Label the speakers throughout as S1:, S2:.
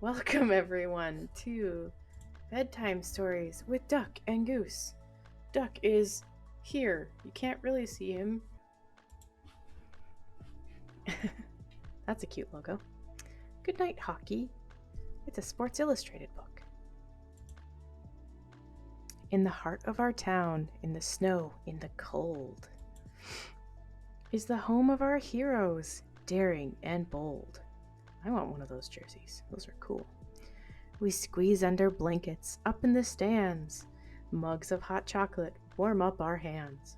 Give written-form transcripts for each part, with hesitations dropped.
S1: Welcome everyone to Bedtime Stories with Duck and Goose. Duck is here. You can't really see him. That's a cute logo. Good Night Hockey. It's a Sports Illustrated book. In the heart of our town, in the snow, in the cold, is the home of our heroes, daring and bold. I want one of those jerseys. Those are cool. We squeeze under blankets, up in the stands. Mugs of hot chocolate warm up our hands.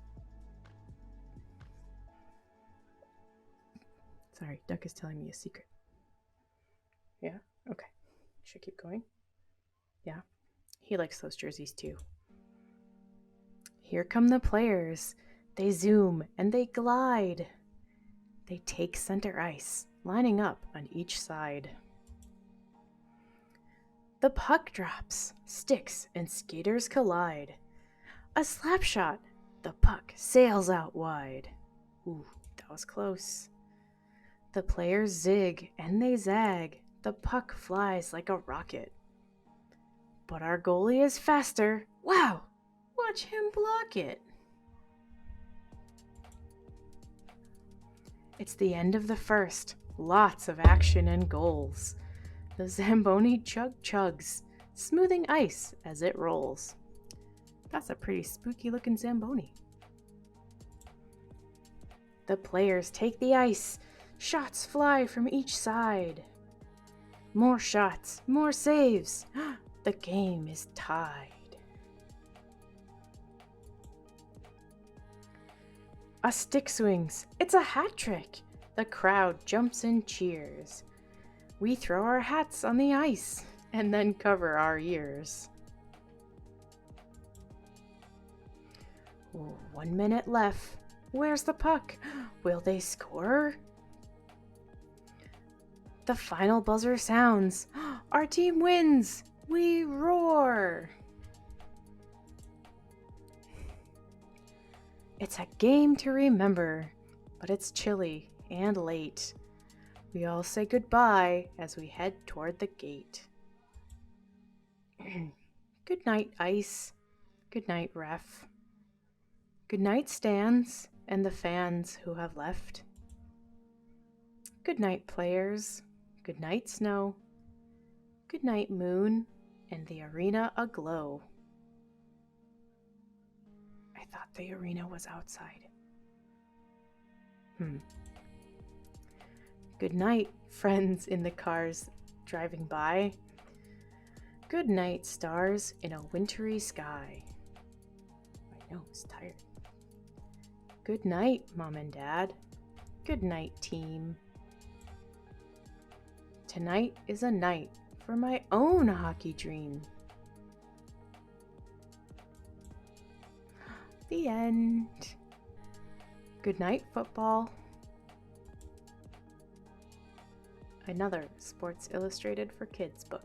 S1: Sorry, Duck is telling me a secret. Yeah? Okay. Should I keep going? Yeah. He likes those jerseys too. Here come the players. They zoom and they glide. They take center ice, lining up on each side. The puck drops, sticks and skaters collide. A slap shot, the puck sails out wide. Ooh, that was close. The players zig and they zag. The puck flies like a rocket. But our goalie is faster. Wow, watch him block it. It's the end of the first. Lots of action and goals. The Zamboni chugs, smoothing ice as it rolls. That's a pretty spooky looking Zamboni. The players take the ice. Shots fly from each side. More shots, more saves. The game is tied. A stick swings. It's a hat trick. The crowd jumps and cheers. We throw our hats on the ice and then cover our ears. 1 minute left. Where's the puck? Will they score? The final buzzer sounds. Our team wins. We roar. It's a game to remember, but it's chilly and late. We all say goodbye as we head toward the gate. Good night, ice. Good night, ref. Good night, stands and the fans who have left. Good night, players. Good night, snow. Good night, moon and the arena aglow. I thought the arena was outside. Good night, friends in the cars driving by. Good night, stars in a wintry sky. My nose is tired. Good night, Mom and Dad. Good night, team. Tonight is a night for my own hockey dream. The end. Good night, football. Another Sports Illustrated for Kids book.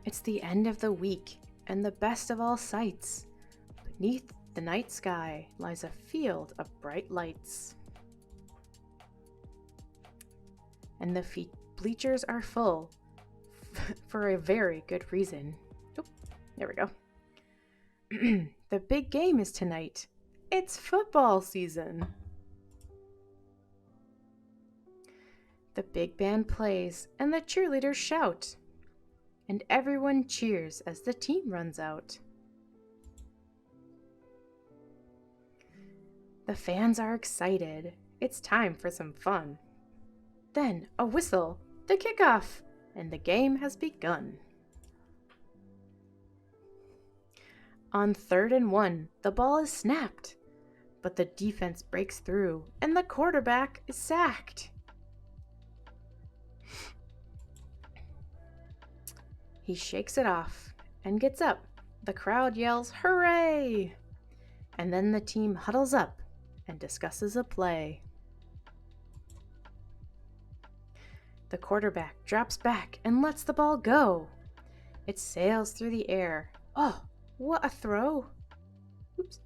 S1: It's the end of the week and the best of all sights. Beneath the night sky lies a field of bright lights. And the bleachers are full for a very good reason. Oh, there we go. The big game is tonight. It's football season. The big band plays and the cheerleaders shout. And everyone cheers as the team runs out. The fans are excited. It's time for some fun. Then a whistle, the kickoff, and the game has begun. On 3rd and 1, the ball is snapped, but the defense breaks through and the quarterback is sacked. He shakes it off and gets up. The crowd yells, "Hooray!" And then the team huddles up and discusses a play. The quarterback drops back and lets the ball go. It sails through the air. Oh, what a throw! Oops.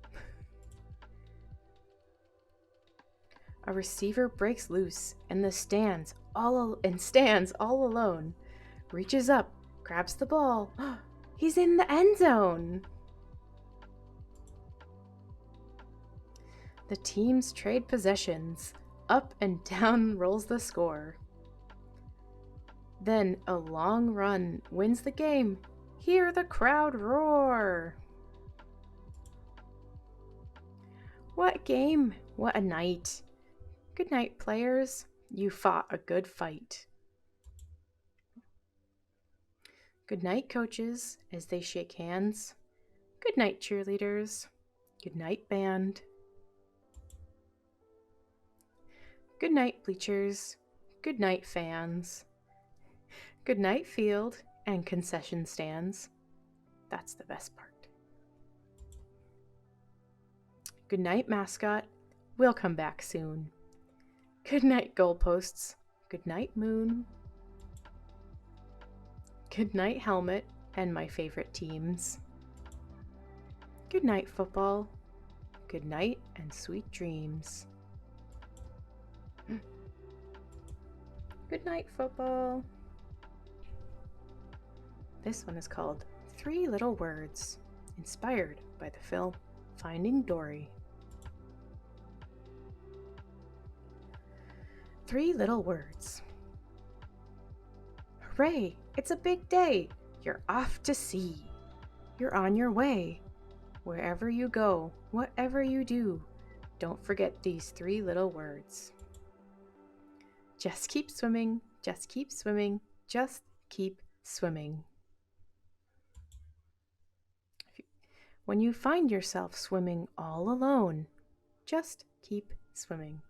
S1: A receiver breaks loose and stands all alone. Reaches up, grabs the ball. He's in the end zone. The teams trade possessions. Up and down rolls the score. Then a long run wins the game. Hear the crowd roar. What game, what a night. Good night, players. You fought a good fight. Good night, coaches, as they shake hands. Good night, cheerleaders. Good night, band. Good night, bleachers. Good night, fans. Good night, field and concession stands. That's the best part. Good night, mascot. We'll come back soon. Good night, goalposts. Good night, moon. Good night, helmet and my favorite teams. Good night, football. Good night and sweet dreams. Good night, football. This one is called 3 Little Words, inspired by the film Finding Dory. 3 little words. Hooray! It's a big day! You're off to sea. You're on your way. Wherever you go, whatever you do, don't forget these 3 little words. Just keep swimming, just keep swimming, just keep swimming. When you find yourself swimming all alone, just keep swimming.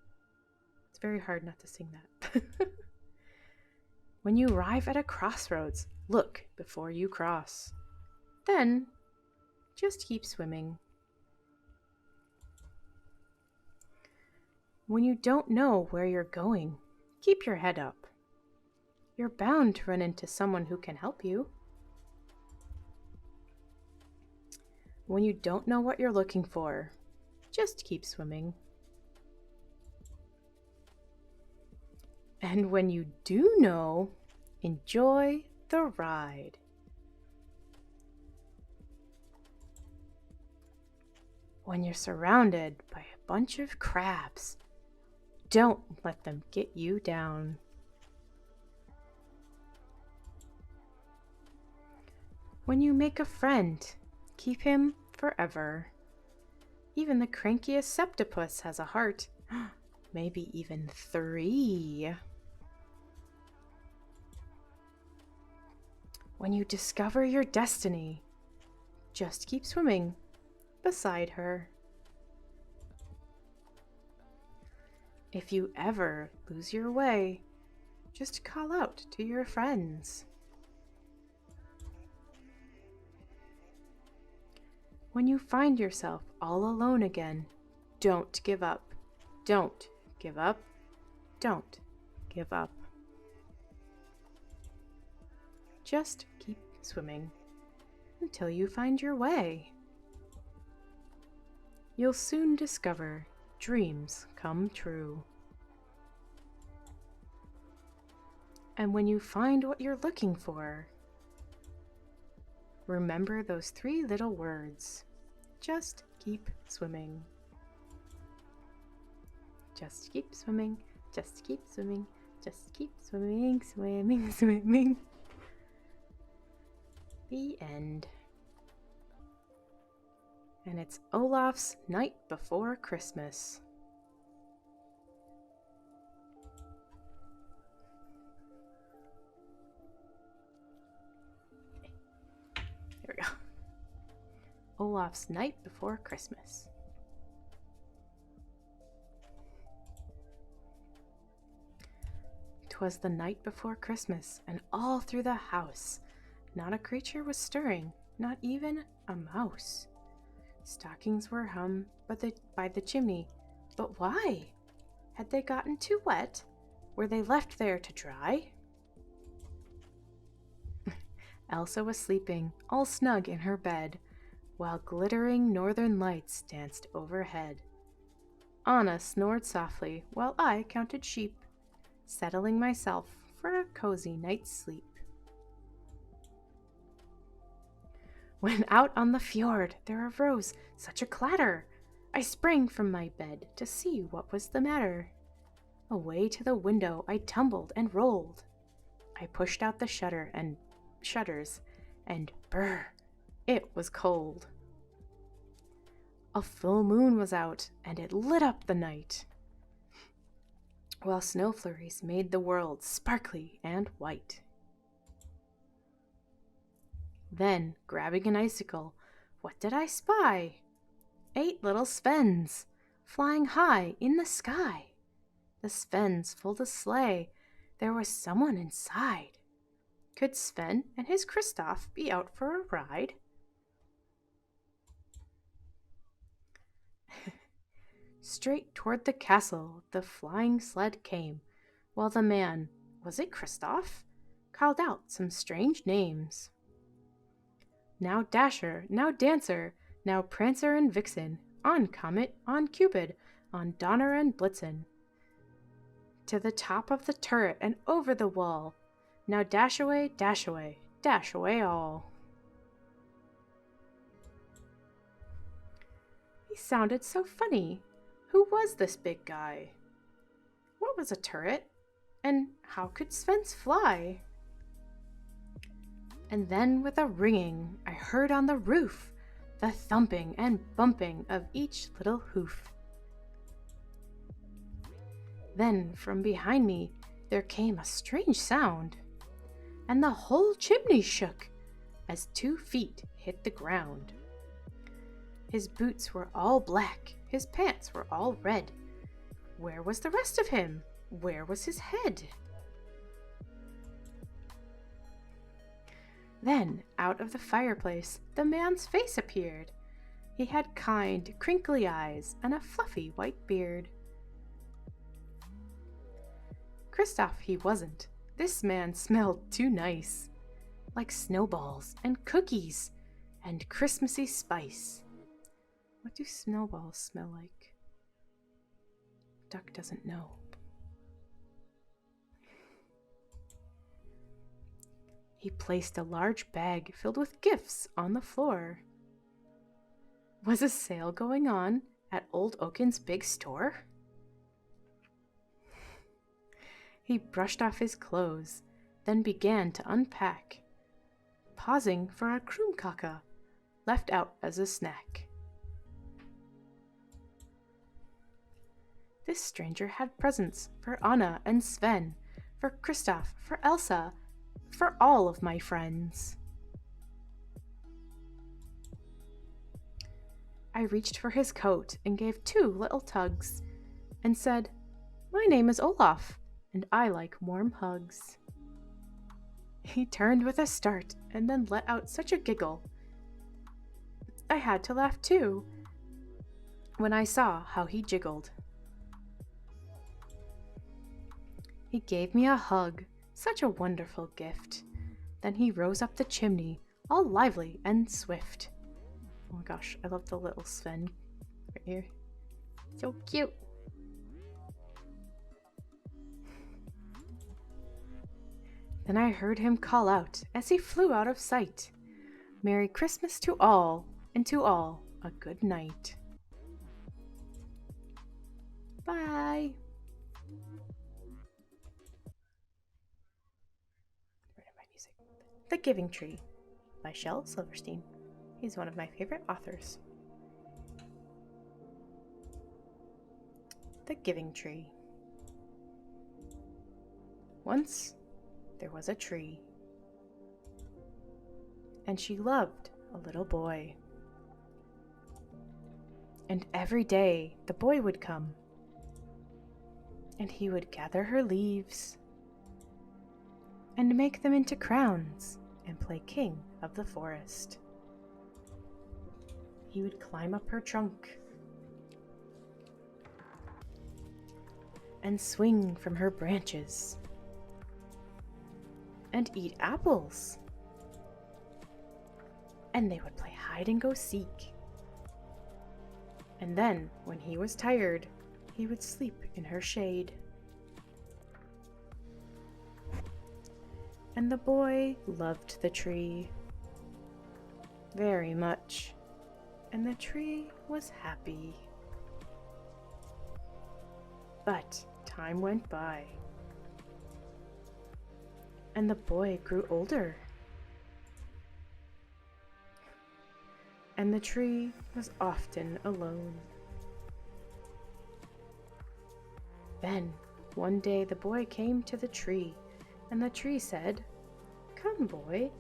S1: It's very hard not to sing that. When you arrive at a crossroads, look before you cross. Then, just keep swimming. When you don't know where you're going, keep your head up. You're bound to run into someone who can help you. When you don't know what you're looking for, just keep swimming. And when you do know, enjoy the ride. When you're surrounded by a bunch of crabs, don't let them get you down. When you make a friend, keep him forever. Even the crankiest septopus has a heart, maybe even 3. When you discover your destiny, just keep swimming beside her. If you ever lose your way, just call out to your friends. When you find yourself all alone again, don't give up. Don't give up. Don't give up. Just keep swimming until you find your way. You'll soon discover dreams come true. And when you find what you're looking for, remember those 3 little words. Just keep swimming. Just keep swimming. Just keep swimming. Just keep swimming, swimming, swimming. The end. And it's Olaf's Night Before Christmas. There we go. Olaf's Night Before Christmas. 'Twas the night before Christmas, and all through the house not a creature was stirring, not even a mouse. Stockings were hung by the chimney, but why? Had they gotten too wet? Were they left there to dry? Elsa was sleeping, all snug in her bed, while glittering northern lights danced overhead. Anna snored softly while I counted sheep, settling myself for a cozy night's sleep. When out on the fjord there arose such a clatter, I sprang from my bed to see what was the matter. Away to the window I tumbled and rolled. I pushed out the shutters, and brr, it was cold. A full moon was out, and it lit up the night, while snow flurries made the world sparkly and white. Then, grabbing an icicle, what did I spy? 8 little Svens, flying high in the sky. The Svens pulled a sleigh. There was someone inside. Could Sven and his Kristoff be out for a ride? Straight toward the castle the flying sled came, while the man, was it Kristoff, called out some strange names. Now Dasher, now Dancer, now Prancer and Vixen, on Comet, on Cupid, on Donner and Blitzen. To the top of the turret and over the wall, now dash away, dash away, dash away all. He sounded so funny. Who was this big guy? What was a turret? And how could Svens fly? And then with a ringing I heard on the roof the thumping and bumping of each little hoof. Then from behind me there came a strange sound, and the whole chimney shook as 2 feet hit the ground. His boots were all black, his pants were all red. Where was the rest of him? Where was his head? Then, out of the fireplace, the man's face appeared. He had kind, crinkly eyes and a fluffy white beard. Kristoff he wasn't. This man smelled too nice, like snowballs and cookies and Christmassy spice. What do snowballs smell like? Duck doesn't know. He placed a large bag filled with gifts on the floor. Was a sale going on at Old Oaken's big store? He brushed off his clothes, then began to unpack, pausing for a kroomkaka, left out as a snack. This stranger had presents for Anna and Sven, for Kristoff, for Elsa, for all of my friends. I reached for his coat and gave 2 little tugs and said, "My name is Olaf, and I like warm hugs." He turned with a start and then let out such a giggle. I had to laugh too when I saw how he jiggled. He gave me a hug, such a wonderful gift. Then he rose up the chimney, all lively and swift. Oh my gosh, I love the little Sven right here. So cute. Then I heard him call out as he flew out of sight, "Merry Christmas to all, and to all a good night." Bye. The Giving Tree by Shel Silverstein. He's one of my favorite authors. The Giving Tree. Once there was a tree, and she loved a little boy. And every day the boy would come, and he would gather her leaves and make them into crowns and play king of the forest. He would climb up her trunk and swing from her branches and eat apples. And they would play hide and go seek. And then, when he was tired, he would sleep in her shade. And the boy loved the tree very much, and the tree was happy. But time went by, and the boy grew older, and the tree was often alone. Then, one day the boy came to the tree, and the tree said, "Come, boy,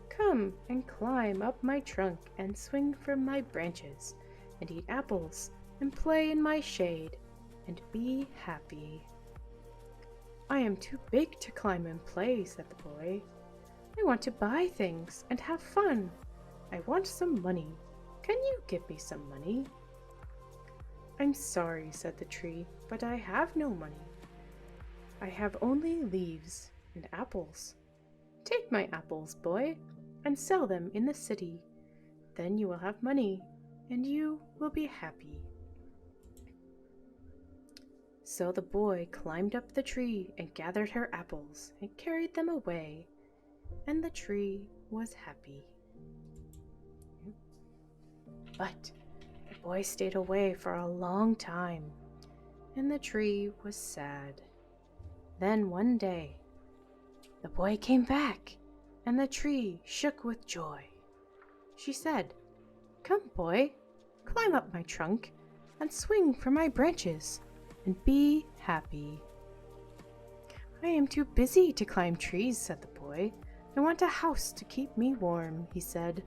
S1: come and climb up my trunk and swing from my branches, and eat apples, and play in my shade, and be happy." "I am too big to climb and play," said the boy. "I want to buy things and have fun. I want some money. Can you give me some money?" "I'm sorry," said the tree, "but I have no money. I have only leaves and apples. Take my apples, boy, and sell them in the city. Then you will have money, and you will be happy." So the boy climbed up the tree and gathered her apples and carried them away, and the tree was happy. But the boy stayed away for a long time, and the tree was sad. Then one day, the boy came back, and the tree shook with joy. She said, "Come, boy, climb up my trunk and swing from my branches, and be happy." "I am too busy to climb trees," said the boy. "I want a house to keep me warm," he said.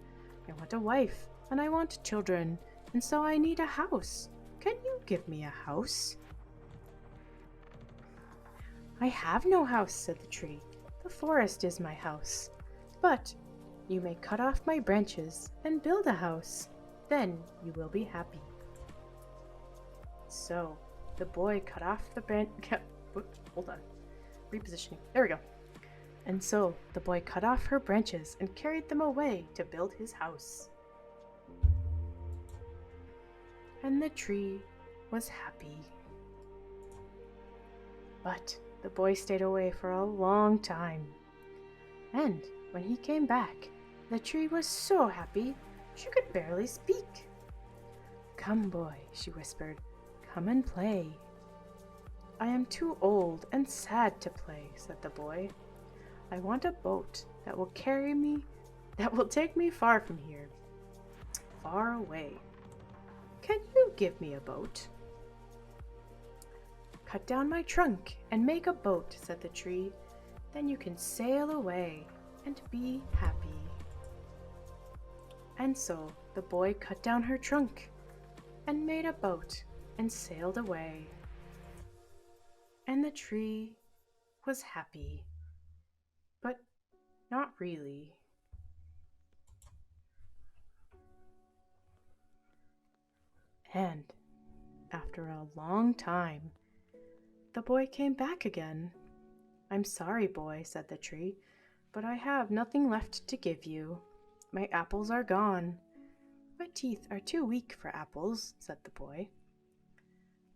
S1: "I want a wife, and I want children, and so I need a house. Can you give me a house?" "I have no house," said the tree. "The forest is my house. But you may cut off my branches and build a house. Then you will be happy." So the boy cut off the repositioning. There we go. And so the boy cut off her branches and carried them away to build his house. And the tree was happy. But the boy stayed away for a long time. And when he came back, the tree was so happy she could barely speak. "Come, boy," she whispered, "come and play." "I am too old and sad to play," said the boy. "I want a boat that will take me far from here, far away. Can you give me a boat?" "Cut down my trunk and make a boat," said the tree. "Then you can sail away and be happy." And so the boy cut down her trunk and made a boat and sailed away. And the tree was happy, but not really. And after a long time, the boy came back again. "I'm sorry, boy," said the tree, "but I have nothing left to give you. My apples are gone." "My teeth are too weak for apples," said the boy.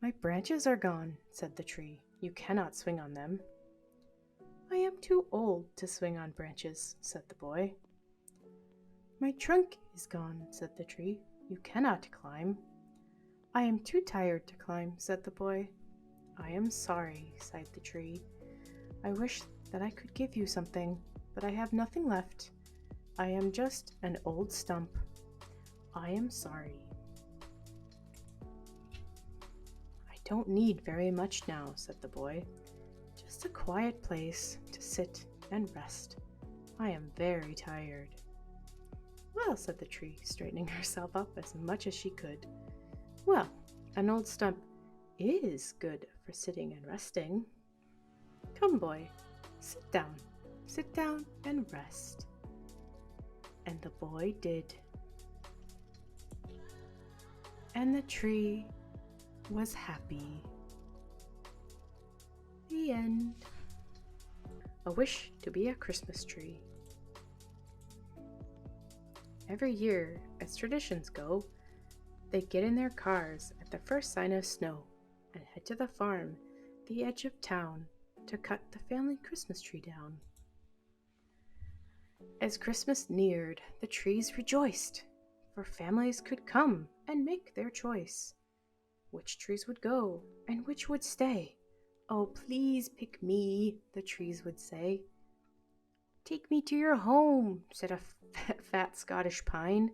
S1: "My branches are gone," said the tree. "You cannot swing on them." "I am too old to swing on branches," said the boy. "My trunk is gone," said the tree. "You cannot climb." "I am too tired to climb," said the boy. "I am sorry," sighed the tree. "I wish that I could give you something, but I have nothing left. I am just an old stump. I am sorry." "I don't need very much now," said the boy. "Just a quiet place to sit and rest. I am very tired." "Well," said the tree, straightening herself up as much as she could. "Well, an old stump is good for sitting and resting. Come, boy, sit down and rest." And the boy did. And the tree was happy. The end. A wish to be a Christmas tree. Every year, as traditions go, they get in their cars at the first sign of snow and head head to the farm, the edge of town, to cut the family Christmas tree down. As Christmas neared, the trees rejoiced, for families could come and make their choice. Which trees would go and which would stay? Oh, please pick me, the trees would say. Take me to your home, said a fat Scottish pine.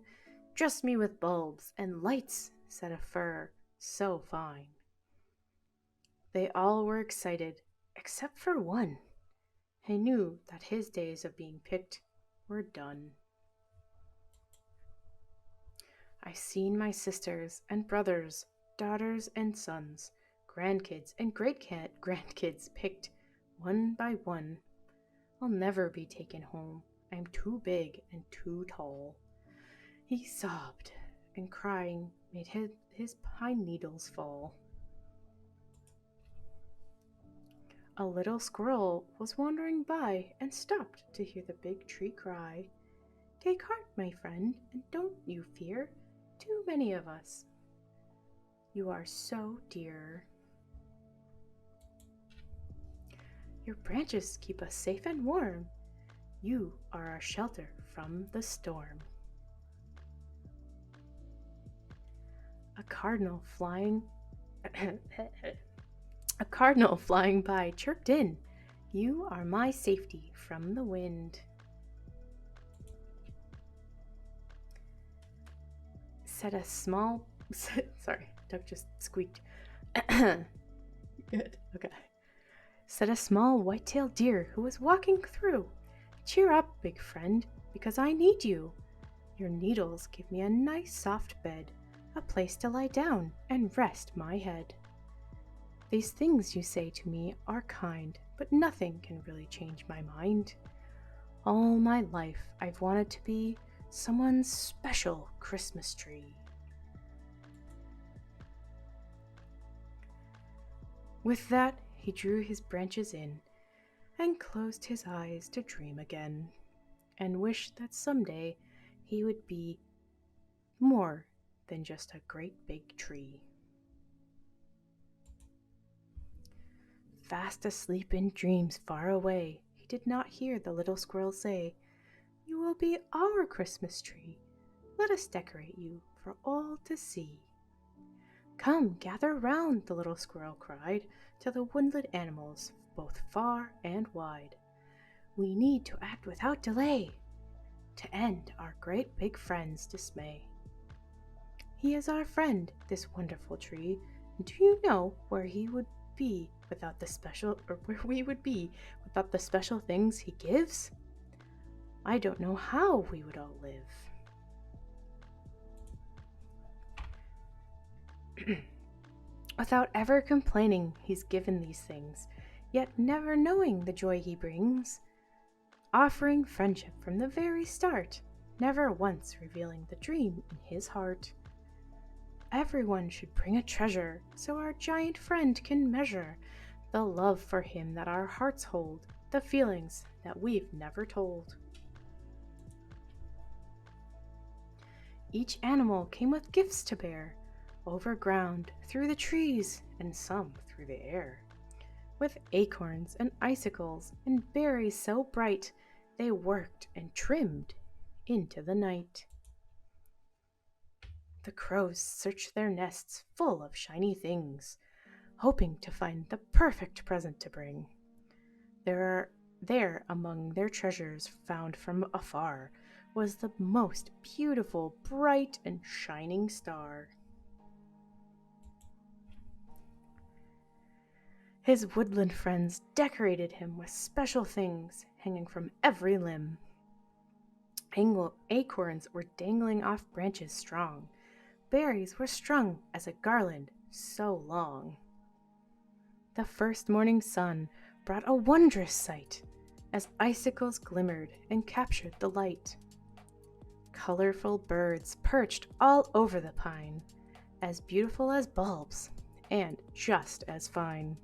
S1: Dress me with bulbs and lights, said a fir so fine. They all were excited, except for one. He knew that his days of being picked were done. I've seen my sisters and brothers, daughters and sons, grandkids and great-grandkids picked one by one. I'll never be taken home. I'm too big and too tall. He sobbed, and crying made his pine needles fall. A little squirrel was wandering by and stopped to hear the big tree cry. Take heart, my friend, and don't you fear. Too many of us. You are so dear. Your branches keep us safe and warm. You are our shelter from the storm. A cardinal flying by chirped in, you are my safety from the wind. Said a small sorry, duck just squeaked. Good, okay. Said a small white-tailed deer who was walking through. Cheer up, big friend, because I need you. Your needles give me a nice soft bed, a place to lie down and rest my head. These things you say to me are kind, but nothing can really change my mind. All my life I've wanted to be someone's special Christmas tree. With that, he drew his branches in and closed his eyes to dream again, and wished that someday he would be more than just a great big tree. Fast asleep in dreams far away, he did not hear the little squirrel say, You will be our Christmas tree. Let us decorate you for all to see. Come, gather round, the little squirrel cried to the woodland animals, both far and wide. We need to act without delay to end our great big friend's dismay. He is our friend, this wonderful tree. Do you know where he would be without the special, or where we would be without the special things he gives? I don't know how we would all live. Without ever complaining, he's given these things, yet never knowing the joy he brings. Offering friendship from the very start, never once revealing the dream in his heart. Everyone should bring a treasure, so our giant friend can measure the love for him that our hearts hold, the feelings that we've never told. Each animal came with gifts to bear, over ground, through the trees, and some through the air. With acorns and icicles and berries so bright, they worked and trimmed into the night. The crows searched their nests full of shiny things, hoping to find the perfect present to bring. There among their treasures found from afar was the most beautiful, bright, and shining star. His woodland friends decorated him with special things hanging from every limb. Acorns were dangling off branches strong. Berries were strung as a garland so long. The first morning sun brought a wondrous sight as icicles glimmered and captured the light. Colorful birds perched all over the pine, as beautiful as bulbs and just as fine.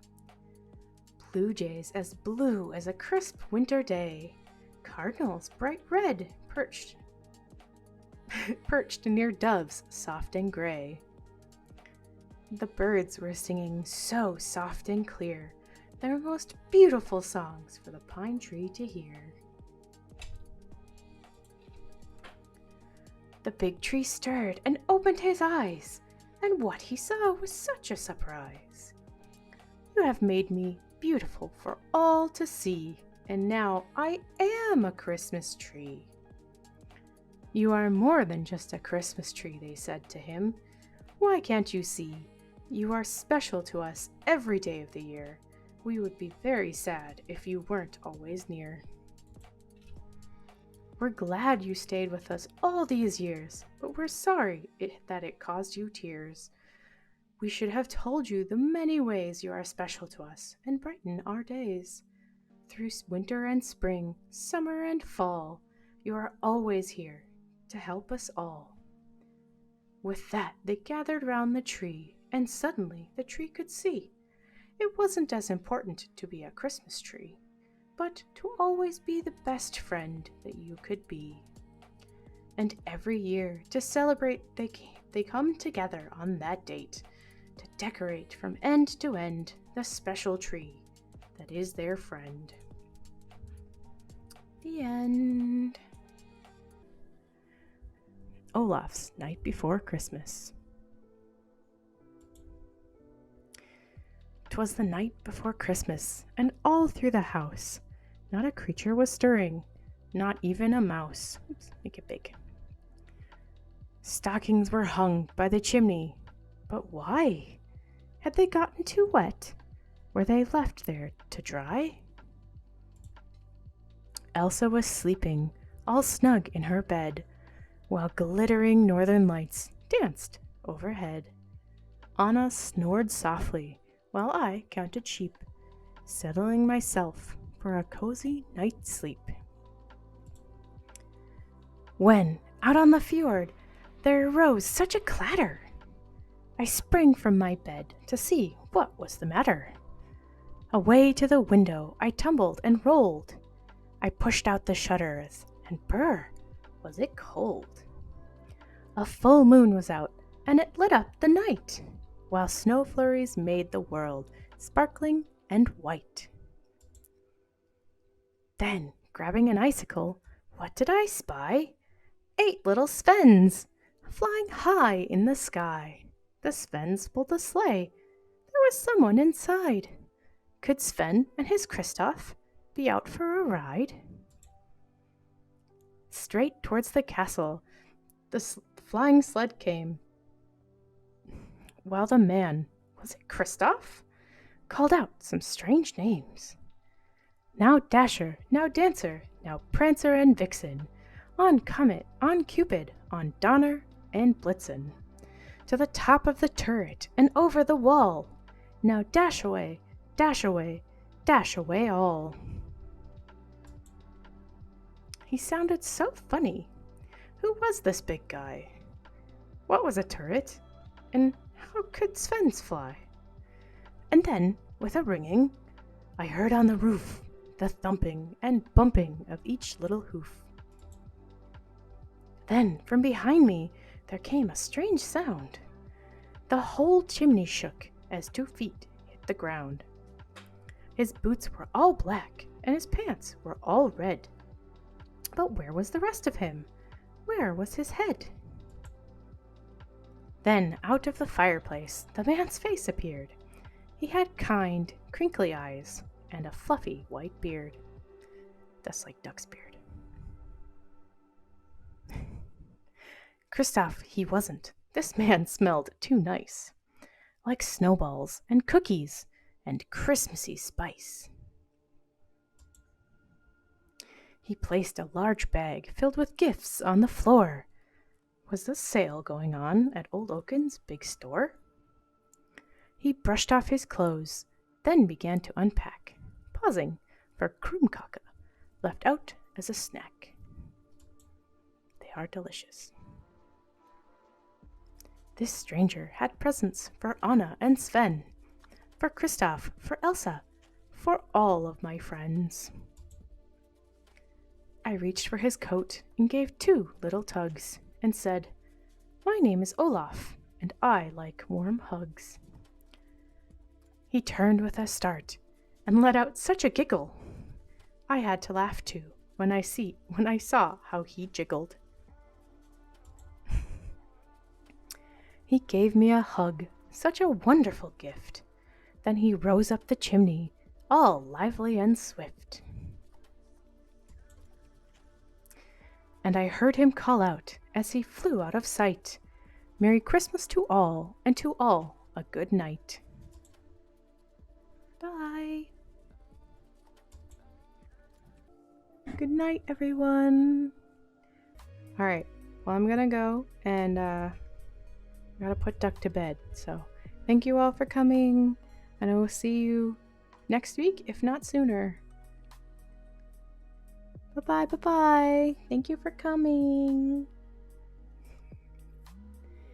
S1: Blue jays as blue as a crisp winter day, cardinals bright red perched near doves soft and gray. The birds were singing so soft and clear, their most beautiful songs for the pine tree to hear. The big tree stirred and opened his eyes, and what he saw was such a surprise. You have made me beautiful for all to see, and now I am a Christmas tree. You are more than just a Christmas tree, they said to him. Why can't you see? You are special to us every day of the year. We would be very sad if you weren't always near. We're glad you stayed with us all these years, but we're sorry that it caused you tears. We should have told you the many ways you are special to us and brighten our days. Through winter and spring, summer and fall, you are always here to help us all. With that, they gathered round the tree, and suddenly the tree could see. It wasn't as important to be a Christmas tree, but to always be the best friend that you could be. And every year, to celebrate, they come together on that date to decorate from end to end the special tree that is their friend. The end. Olaf's Night Before Christmas. 'Twas the night before Christmas, and all through the house not a creature was stirring, not even a mouse. Oops, make it big. Stockings were hung by the chimney, but why? Had they gotten too wet? Were they left there to dry? Elsa was sleeping, all snug in her bed, while glittering northern lights danced overhead. Anna snored softly, while I counted sheep, settling myself for a cozy night's sleep. When, out on the fjord, there arose such a clatter, I sprang from my bed to see what was the matter. Away to the window I tumbled and rolled. I pushed out the shutters, and brr, was it cold. A full moon was out, and it lit up the night, while snow flurries made the world sparkling and white. Then, grabbing an icicle, what did I spy? 8 little Svens, flying high in the sky. The Svens pulled a sleigh. There was someone inside. Could Sven and his Kristoff be out for a ride? Straight towards the castle, the flying sled came, while the man, was it Kristoff, called out some strange names. Now Dasher, now Dancer, now Prancer and Vixen, on Comet, on Cupid, on Donner and Blitzen, to the top of the turret and over the wall. Now dash away, dash away, dash away all. He sounded so funny. Who was this big guy? What was a turret? And how could Svens fly? And then, with a ringing, I heard on the roof the thumping and bumping of each little hoof. Then, from behind me, there came a strange sound. The whole chimney shook as 2 feet hit the ground. His boots were all black, and his pants were all red. But where was the rest of him? Where was his head? Then, out of the fireplace, the man's face appeared. He had kind, crinkly eyes and a fluffy white beard, just like Duck's beard. Kristoff, he wasn't. This man smelled too nice, like snowballs and cookies and Christmassy spice. He placed a large bag filled with gifts on the floor. Was the sale going on at Old Oaken's big store? He brushed off his clothes, then began to unpack, pausing for Kroomkaka, left out as a snack. They are delicious. This stranger had presents for Anna and Sven, for Kristoff, for Elsa, for all of my friends. I reached for his coat and gave 2 little tugs and said, "My name is Olaf, and I like warm hugs." He turned with a start and let out such a giggle. I had to laugh too when I saw how he jiggled. He gave me a hug, such a wonderful gift. Then he rose up the chimney, all lively and swift. And I heard him call out as he flew out of sight, "Merry Christmas to all, and to all a good night." Bye. Good night, everyone. All right. Well, I'm gonna go and I gotta put Duck to bed. So thank you all for coming, and I will see you next week, if not sooner. Bye-bye, bye-bye. Thank you for coming.